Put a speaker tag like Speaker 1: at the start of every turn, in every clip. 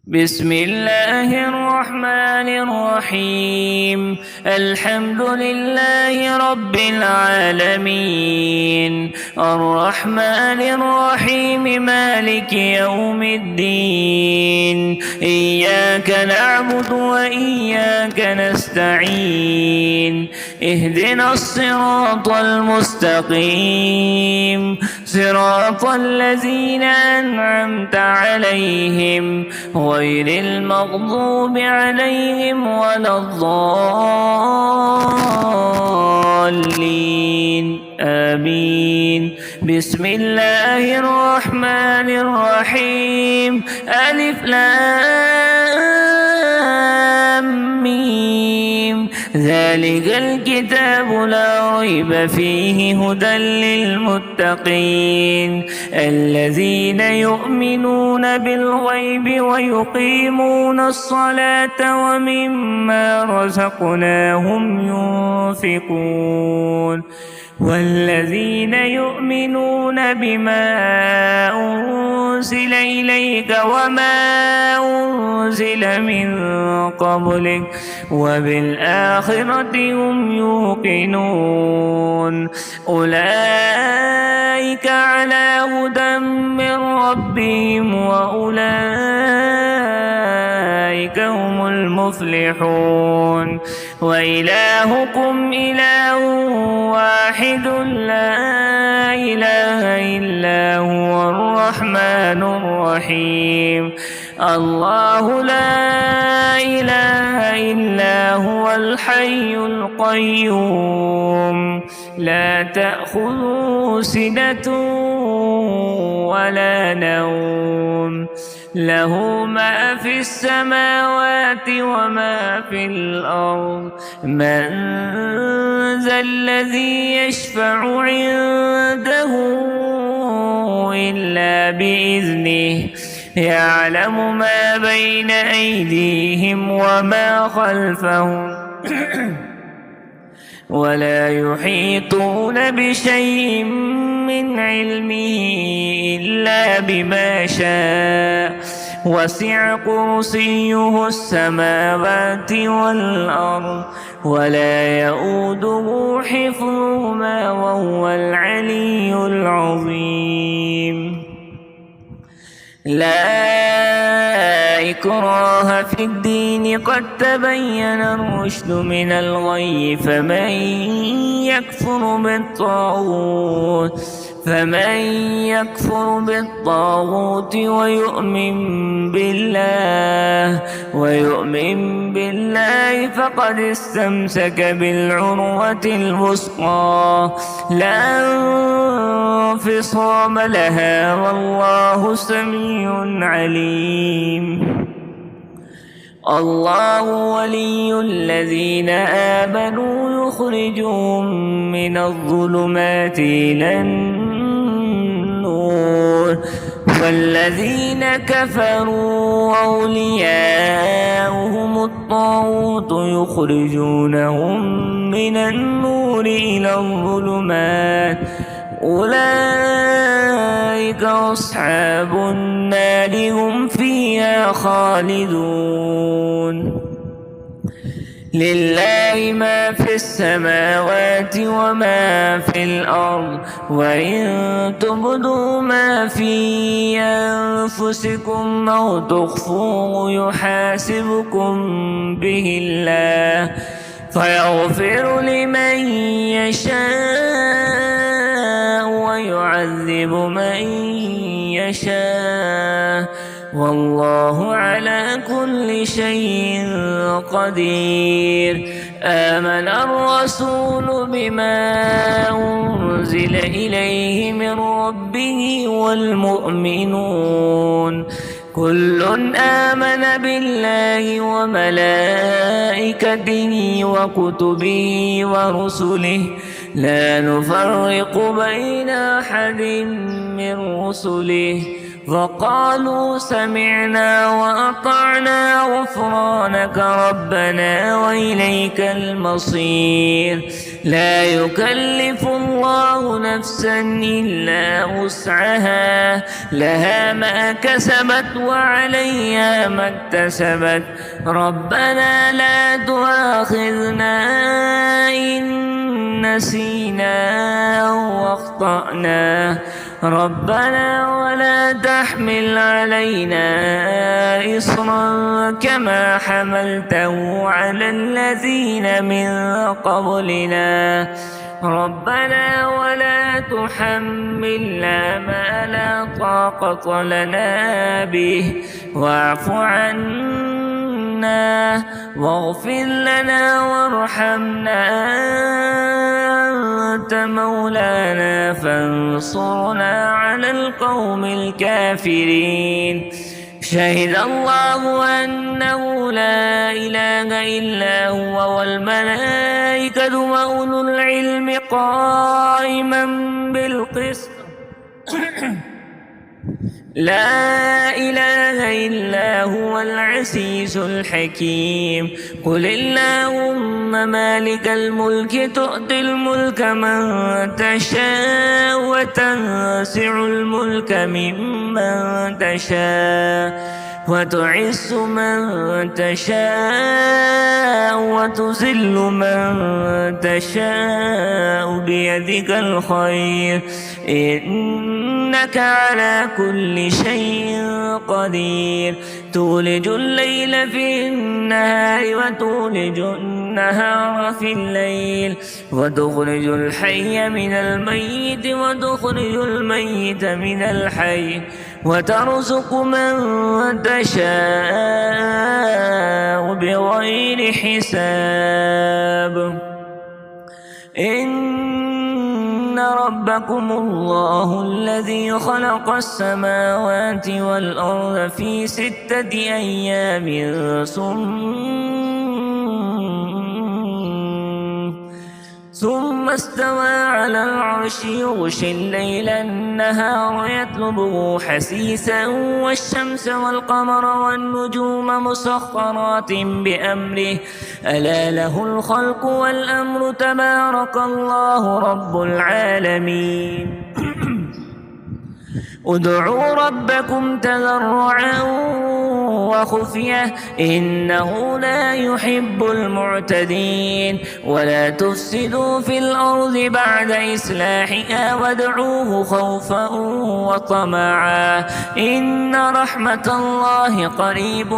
Speaker 1: بسم الله الرحمن الرحيم. الحمد لله رب العالمين، الرحمن الرحيم، مالك يوم الدين. إياك نعبد وإياك نستعين. اهدنا الصراط المستقيم، صراط الذين أنعمت عليهم غير المغضوب عليهم ولا الضالين، آمين. بسم الله الرحمن الرحيم. ألف لام ميم. ذلك الكتاب لا ريب فيه هدى للمتقين الذين يؤمنون بالغيب ويقيمون الصلاة ومما رزقناهم ينفقون والذين يؤمنون بما أنزل إليك وما أنزل من قبلك وبالآخرة هم يوقنون. أولئك على هدى من ربهم وأولئك هم المفلحون. وإلهكم إله واحد لا إله إلا هو الرحمن الرحيم. الله لا إله إلا هو الحي القيوم لا تأخذه سنة ولا نوم، له ما في السماوات وما في الأرض. من ذا الذي يشفع عنده إلا بإذنه، يعلم ما بين أيديهم وما خلفهم ولا يحيطون بشيء من علمه إلا بما شاء. وسع كرسيه السماوات والأرض ولا يؤوده حفظهما وهو العلي العظيم. لا إكراه في الدين، قد تبين الرشد من الغي. فمن يكفر بالطاغوت ويؤمن بالله فقد استمسك بالعروة الوثقى لا انفصام لها، والله سميع عليم. الله ولي الذين آمنوا يخرجهم من الظلمات إلى النور، والذين كفروا أولياؤهم الطاغوت يخرجونهم من النور إلى الظلمات. أولئك أصحاب النار هم فيها خالدون. لله ما في السماوات وما في الأرض، وإن تبدوا ما في أنفسكم أو تخفوه يحاسبكم به الله فيغفر لمن يشاء ويعذب من يشاء، والله على كل شيء قدير. آمن الرسول بما أنزل إليه من ربه والمؤمنون كل آمن بالله وملائكته وكتبه ورسله لا نفرق بين أحد من رسله وقالوا سمعنا وأطعنا غفرانك ربنا وإليك المصير. لا يكلف الله نفسا إلا وسعها، لها ما كسبت وعليها ما اكتسبت. ربنا لا تؤاخذنا إن نسينا أو أخطأنا، ربنا ولا تحمل علينا إصرا كما حملته على الذين من قبلنا، ربنا ولا تحملنا ما لا طاقة لنا به، واعف عنا واغفر لنا وارحمنا، أنت مولانا فانصرنا على القوم الكافرين. شهد الله أنه لا إله إلا هو والملائكة وأولو العلم قائما بالقسط. لا إله إلا هو العزيز الحكيم. قل اللهم مالك الملك تؤتي الملك من تشاء وتنزع الملك ممن تشاء وتعز من تشاء وتذل من تشاء بيدك الخير، إنك على كل شيء قدير. تولج الليل في النهار وتولج النهار في الليل، وتخرج الحي من الميت وتخرج الميت من الحي، وترزق من تشاء بغير حساب. إن ربكم الله الذي خلق السماوات والأرض في 6 أيام ثم استوى على العرش يغشي الليل النهار يطلبه حثيثا، والشمس والقمر والنجوم مسخرات بأمره، ألا له الخلق والأمر، تبارك الله رب العالمين. ادعوا ربكم تضرعا وخفية إنه لا يحب المعتدين. ولا تفسدوا في الأرض بعد إصلاحها وادعوه خوفا وطمعا إن رحمة الله قريب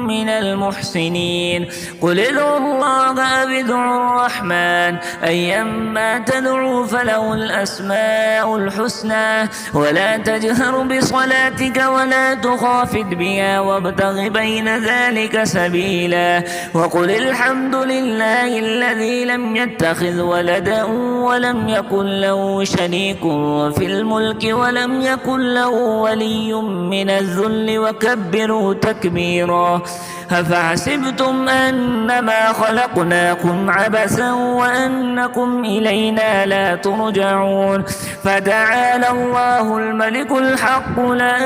Speaker 1: من المحسنين. قل ادعوا الله أو ادعوا الرحمن أيما تدعوا فله الأسماء الحسنى. ولا تجهر بصلاتك ولا تخافت بها وابتغ بين ذلك سبيلا. وقل الحمد لله الذي لم يتخذ ولدا ولم يكن له شريك في الملك ولم يكن له ولي من الذل وكبره تكبيرا. أفحسبتم أنما خلقناكم عبثا وأنكم إلينا لا ترجعون. فتعالى الله الملك الحق لا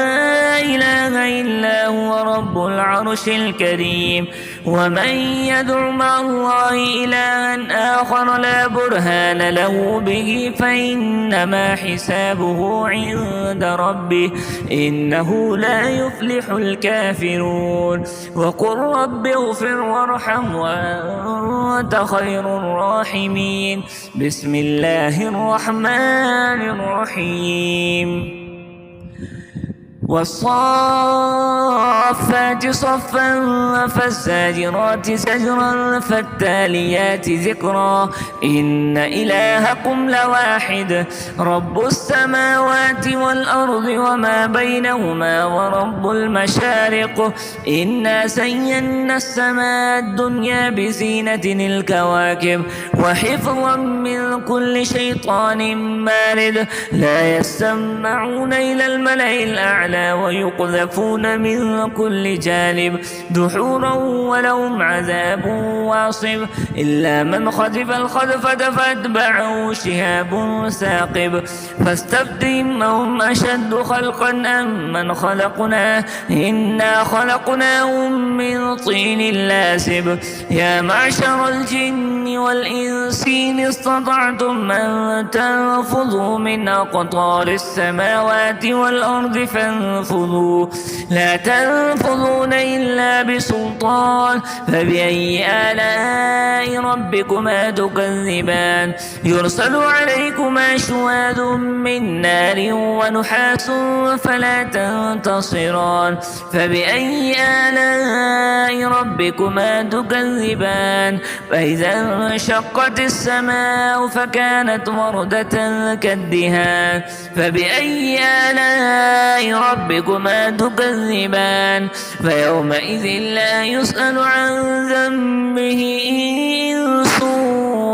Speaker 1: إله إلا هو رب العرش الكريم. ومن يدع مع الله إلها آخر لا برهان له به فإنما حسابه عند ربه إنه لا يفلح الكافرون. وقل رب اغفر وارحم وأنت خير الراحمين. بسم الله الرحمن الرحيم. والصافات صفا فالزاجرات زجرا فالتاليات ذكرا. إن إلهكم لواحد رب السماوات والأرض وما بينهما ورب المشارق. إنا زينا السماء الدنيا بزينة الكواكب وحفظا من كل شيطان مارد. لا يسمعون إلى الملأ الأعلى الأعلى ويقذفون من كل جانب دحورا ولهم عذاب واصب إلا من خطف الخطفة فاتبعه شهاب ثاقب فاستفتهم أهم أشد خلقا أم من خلقنا إنا خلقناهم من طين لاسب يا معشر الجن والإنس إن استطعتم أن تنفذوا من أقطار السماوات والأرض فانفذوا لا تنفذون إلا بسلطان فبأي آلاء ربكما تكذبان يرسل عليكما شواذ من نار ونحاس فلا تنتصران فبأي آلاء ربكما تكذبان فإذا انشقت السماء فكانت وردة كالدهان فبأي آلاء ربكما تكذبان فيومئذ لا يسأل عن ذنبه إنس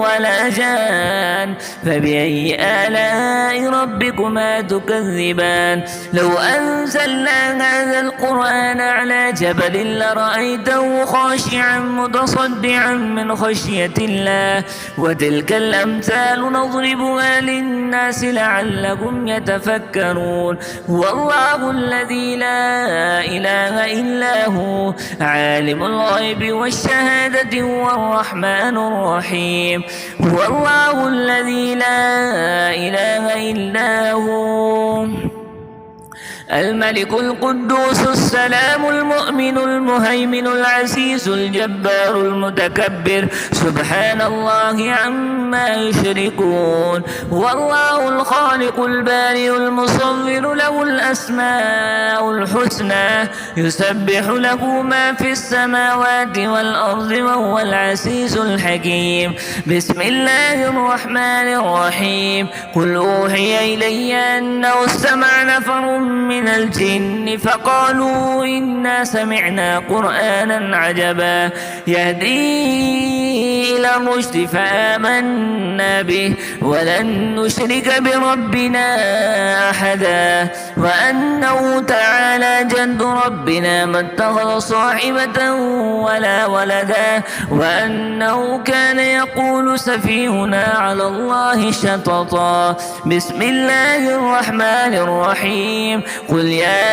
Speaker 1: ولا جان فبأي آلاء ربكما تكذبان لو أنزلنا هذا القرآن على جبل لرأيته خاشعا متصدعا من خشية الله وتلك الأمثال نضربها للناس لعلهم يتفكرون والله الذي لا إله إلا هو عالم الغيب والشهادة هو الرحمن الرحيم والله الذي لا إله إلا هو الملك القدوس السلام المؤمن المهيمن العزيز الجبار المتكبر سبحان الله عما يشركون والله الخالق البارئ المصور له الأسماء الحسنى يسبح له ما في السماوات والأرض وهو العزيز الحكيم بسم الله الرحمن الرحيم قل أوحي إلي أنه استمع نفر من الجن فقالوا إنا سمعنا قرآنا عجبا يهدي إلى الرشد فآمنا به ولن نشرك بربنا أحدا وأنه تعالى جد ربنا ما اتخذ صاحبة ولا ولدا وأنه كان يقول سفيهنا على الله شططا بسم الله الرحمن الرحيم قل يا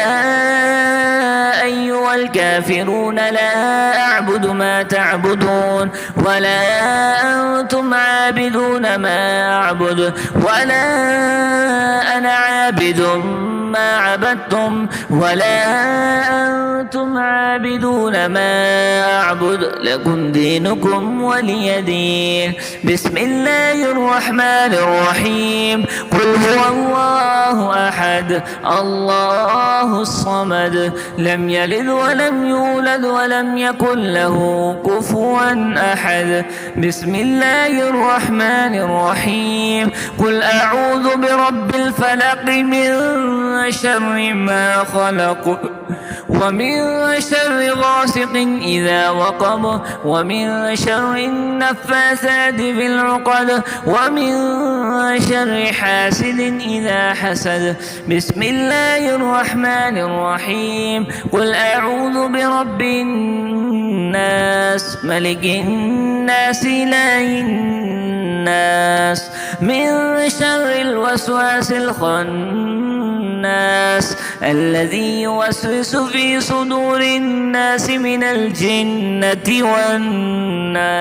Speaker 1: أيها الكافرون لا أعبد ما تعبدون ولا أنتم عابدون ما أعبد ولا أنا عابد ما عبدتم ولا أنتم عابدون ما أعبد لكم دينكم ولي دين بسم الله الرحمن الرحيم قل هو الله أحد الله الصمد لم يلد ولم يولد ولم يكن له كفوا أحد بسم الله الرحمن الرحيم قل أعوذ برب الفلق من شر ما خلق ومن شر غاسق إذا وقب ومن شر النفاثات في العقد ومن شر حاسد إذا حسد بسم الله الرحمن الرحيم قل أعوذ برب الناس ملك الناس إله الناس من شر الوسواس الخناس الذي يوسوس في صدور الناس من الجنة والناس